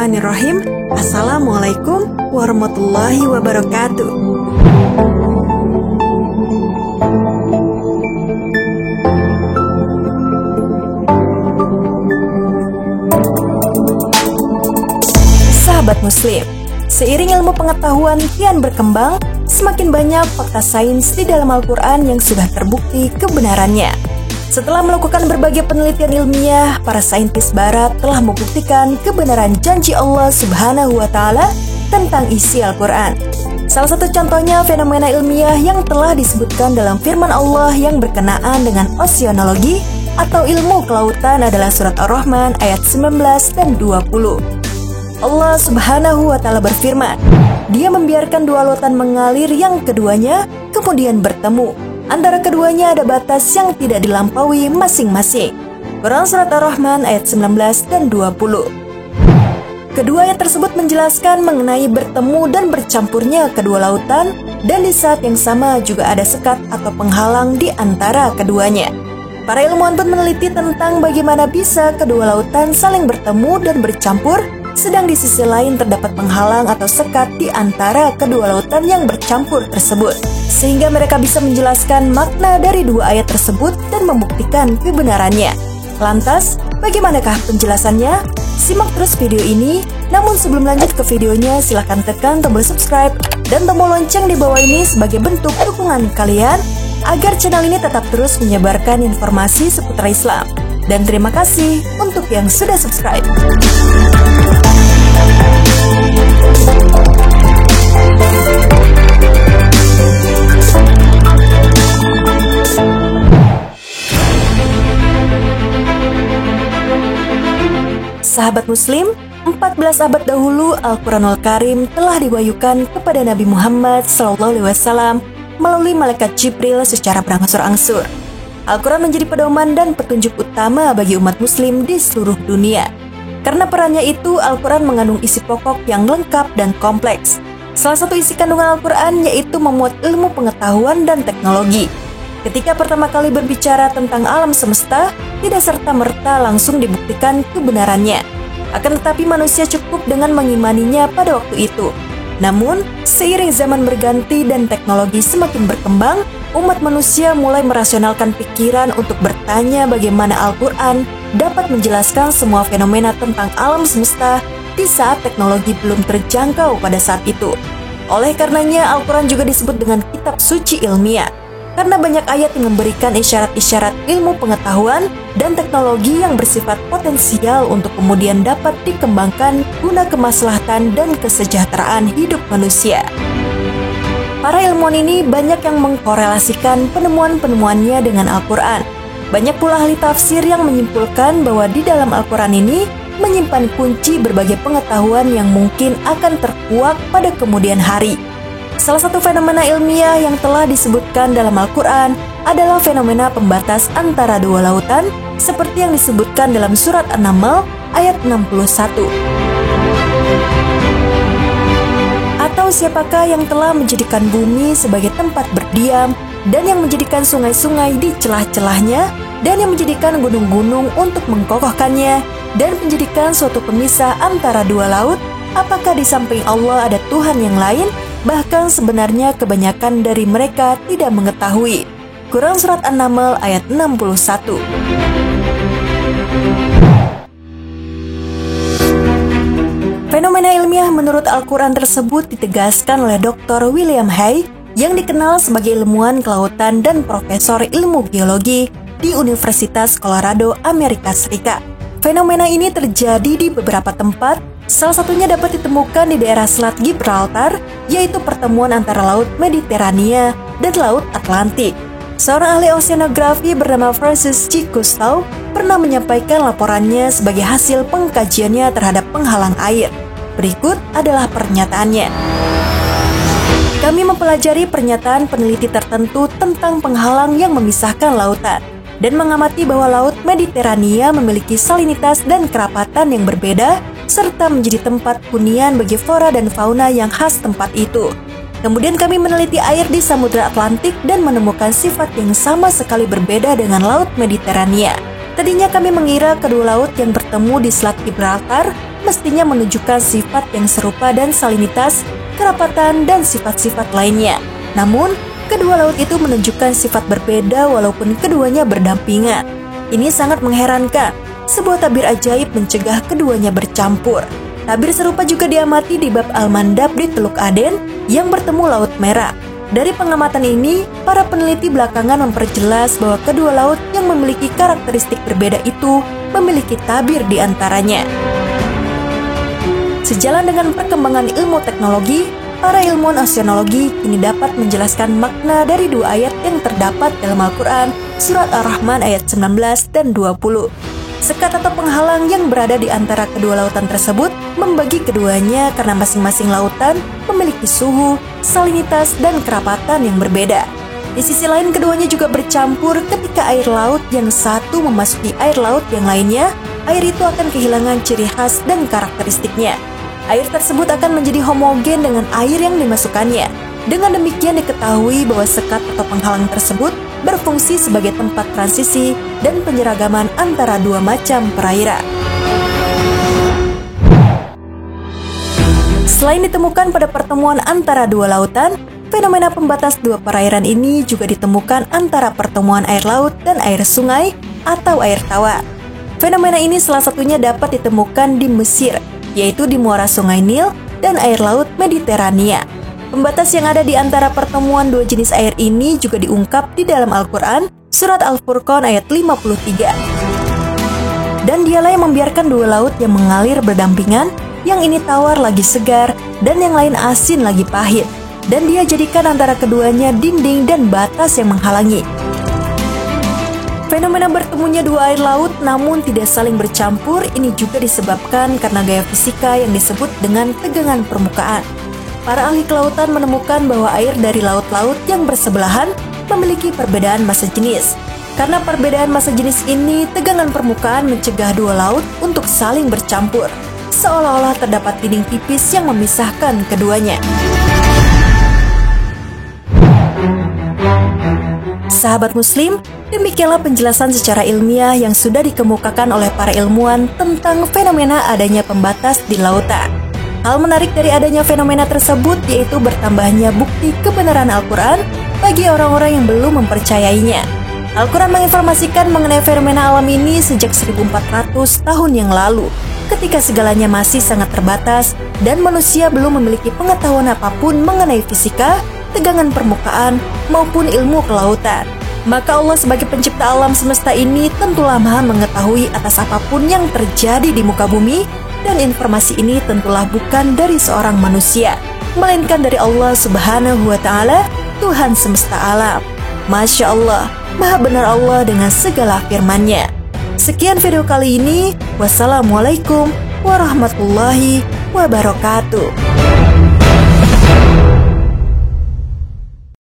Bismillahirrahmanirrahim. Assalamualaikum warahmatullahi wabarakatuh. Sahabat Muslim, seiring ilmu pengetahuan kian berkembang, semakin banyak fakta sains di dalam Al-Quran yang sudah terbukti kebenarannya. Setelah melakukan berbagai penelitian ilmiah, para saintis barat telah membuktikan kebenaran janji Allah Subhanahu wa Ta'ala tentang isi Al-Quran. Salah satu contohnya fenomena ilmiah yang telah disebutkan dalam firman Allah yang berkenaan dengan oceanologi atau ilmu kelautan adalah surat Ar-Rahman ayat 19 dan 20. Allah Subhanahu wa Ta'ala berfirman, Dia membiarkan dua lautan mengalir yang keduanya kemudian bertemu. Antara keduanya ada batas yang tidak dilampaui masing-masing. Quran surat Ar-Rahman ayat 19 dan 20. Kedua ayat tersebut menjelaskan mengenai bertemu dan bercampurnya kedua lautan, dan di saat yang sama juga ada sekat atau penghalang di antara keduanya. Para ilmuwan pun meneliti tentang bagaimana bisa kedua lautan saling bertemu dan bercampur, sedang di sisi lain terdapat penghalang atau sekat di antara kedua lautan yang bercampur tersebut, sehingga mereka bisa menjelaskan makna dari dua ayat tersebut dan membuktikan kebenarannya. Lantas, bagaimanakah penjelasannya? Simak terus video ini. Namun sebelum lanjut ke videonya, silahkan tekan tombol subscribe dan tombol lonceng di bawah ini sebagai bentuk dukungan kalian agar channel ini tetap terus menyebarkan informasi seputar Islam. Dan terima kasih untuk yang sudah subscribe. Sahabat Muslim, 14 abad dahulu Al-Quranul Karim telah diwahyukan kepada Nabi Muhammad SAW melalui malaikat Jibril secara berangsur-angsur. Al-Quran menjadi pedoman dan petunjuk utama bagi umat muslim di seluruh dunia. Karena perannya itu, Al-Quran mengandung isi pokok yang lengkap dan kompleks. Salah satu isi kandungan Al-Quran yaitu memuat ilmu pengetahuan dan teknologi. Ketika pertama kali berbicara tentang alam semesta, tidak serta-merta langsung dibuktikan kebenarannya. Akan tetapi manusia cukup dengan mengimaninya pada waktu itu. Namun, seiring zaman berganti dan teknologi semakin berkembang, umat manusia mulai merasionalkan pikiran untuk bertanya bagaimana Al-Quran dapat menjelaskan semua fenomena tentang alam semesta di saat teknologi belum terjangkau pada saat itu. Oleh karenanya, Al-Quran juga disebut dengan kitab suci ilmiah, karena banyak ayat yang memberikan isyarat-isyarat ilmu pengetahuan dan teknologi yang bersifat potensial untuk kemudian dapat dikembangkan guna kemaslahatan dan kesejahteraan hidup manusia. Para ilmuwan ini banyak yang mengkorelasikan penemuan-penemuannya dengan Al-Quran. Banyak pula ahli tafsir yang menyimpulkan bahwa di dalam Al-Quran ini menyimpan kunci berbagai pengetahuan yang mungkin akan terkuak pada kemudian hari. Salah satu fenomena ilmiah yang telah disebutkan dalam Al-Quran adalah fenomena pembatas antara dua lautan, seperti yang disebutkan dalam surat An-Naml ayat 61. Atau siapakah yang telah menjadikan bumi sebagai tempat berdiam, dan yang menjadikan sungai-sungai di celah-celahnya, dan yang menjadikan gunung-gunung untuk mengkokohkannya, dan menjadikan suatu pemisah antara dua laut? Apakah di samping Allah ada Tuhan yang lain? Bahkan sebenarnya kebanyakan dari mereka tidak mengetahui. Quran surat An-Naml ayat 61. Fenomena ilmiah menurut Al-Quran tersebut ditegaskan oleh Dr. William Hay yang dikenal sebagai ilmuwan kelautan dan profesor ilmu geologi di Universitas Colorado, Amerika Serikat. Fenomena ini terjadi di beberapa tempat, salah satunya dapat ditemukan di daerah Selat Gibraltar, yaitu pertemuan antara Laut Mediterania dan Laut Atlantik. Seorang ahli oceanografi bernama Francis C. Kustow pernah menyampaikan laporannya sebagai hasil pengkajiannya terhadap penghalang air. Berikut adalah pernyataannya. Kami mempelajari pernyataan peneliti tertentu tentang penghalang yang memisahkan lautan, dan mengamati bahwa Laut Mediterania memiliki salinitas dan kerapatan yang berbeda, serta menjadi tempat hunian bagi flora dan fauna yang khas tempat itu. Kemudian kami meneliti air di Samudra Atlantik dan menemukan sifat yang sama sekali berbeda dengan Laut Mediterania. Tadinya kami mengira kedua laut yang bertemu di Selat Gibraltar mestinya menunjukkan sifat yang serupa dan salinitas, kerapatan, dan sifat-sifat lainnya. Namun, kedua laut itu menunjukkan sifat berbeda walaupun keduanya berdampingan. Ini sangat mengherankan. Sebuah tabir ajaib mencegah keduanya bercampur. Tabir serupa juga diamati di bab Al-Mandab di Teluk Aden yang bertemu Laut Merah. Dari pengamatan ini, para peneliti belakangan memperjelas bahwa kedua laut yang memiliki karakteristik berbeda itu memiliki tabir di antaranya. Sejalan dengan perkembangan ilmu teknologi, para ilmuwan oseanologi kini dapat menjelaskan makna dari dua ayat yang terdapat dalam Al-Quran, Surat Ar-Rahman ayat 19 dan 20. Sekat atau penghalang yang berada di antara kedua lautan tersebut membagi keduanya karena masing-masing lautan memiliki suhu, salinitas, dan kerapatan yang berbeda. Di sisi lain, keduanya juga bercampur ketika air laut yang satu memasuki air laut yang lainnya, air itu akan kehilangan ciri khas dan karakteristiknya. Air tersebut akan menjadi homogen dengan air yang dimasukkannya. Dengan demikian diketahui bahwa sekat atau penghalang tersebut berfungsi sebagai tempat transisi dan penyeragaman antara dua macam perairan. Selain ditemukan pada pertemuan antara dua lautan, fenomena pembatas dua perairan ini juga ditemukan antara pertemuan air laut dan air sungai atau air tawar. Fenomena ini salah satunya dapat ditemukan di Mesir, yaitu di muara Sungai Nil dan air laut Mediterania. Pembatas yang ada di antara pertemuan dua jenis air ini juga diungkap di dalam Al-Quran, Surat Al-Furqan ayat 53. Dan dialah yang membiarkan dua laut yang mengalir berdampingan, yang ini tawar lagi segar, dan yang lain asin lagi pahit. Dan dia jadikan antara keduanya dinding dan batas yang menghalangi. Fenomena bertemunya dua air laut namun tidak saling bercampur ini juga disebabkan karena gaya fisika yang disebut dengan tegangan permukaan. Para ahli kelautan menemukan bahwa air dari laut-laut yang bersebelahan memiliki perbedaan massa jenis. Karena perbedaan massa jenis ini, tegangan permukaan mencegah dua laut untuk saling bercampur, seolah-olah terdapat dinding tipis yang memisahkan keduanya. Sahabat Muslim, demikianlah penjelasan secara ilmiah yang sudah dikemukakan oleh para ilmuwan tentang fenomena adanya pembatas di lautan. Hal menarik dari adanya fenomena tersebut yaitu bertambahnya bukti kebenaran Al-Quran bagi orang-orang yang belum mempercayainya. Al-Quran menginformasikan mengenai fenomena alam ini sejak 1400 tahun yang lalu, ketika segalanya masih sangat terbatas dan manusia belum memiliki pengetahuan apapun mengenai fisika, tegangan permukaan, maupun ilmu kelautan. Maka Allah sebagai pencipta alam semesta ini tentulah maha mengetahui atas apapun yang terjadi di muka bumi, dan informasi ini tentulah bukan dari seorang manusia, melainkan dari Allah Subhanahu wa Ta'ala, Tuhan semesta alam. Masya Allah, maha benar Allah dengan segala firman-Nya. Sekian video kali ini. Wassalamualaikum warahmatullahi wabarakatuh.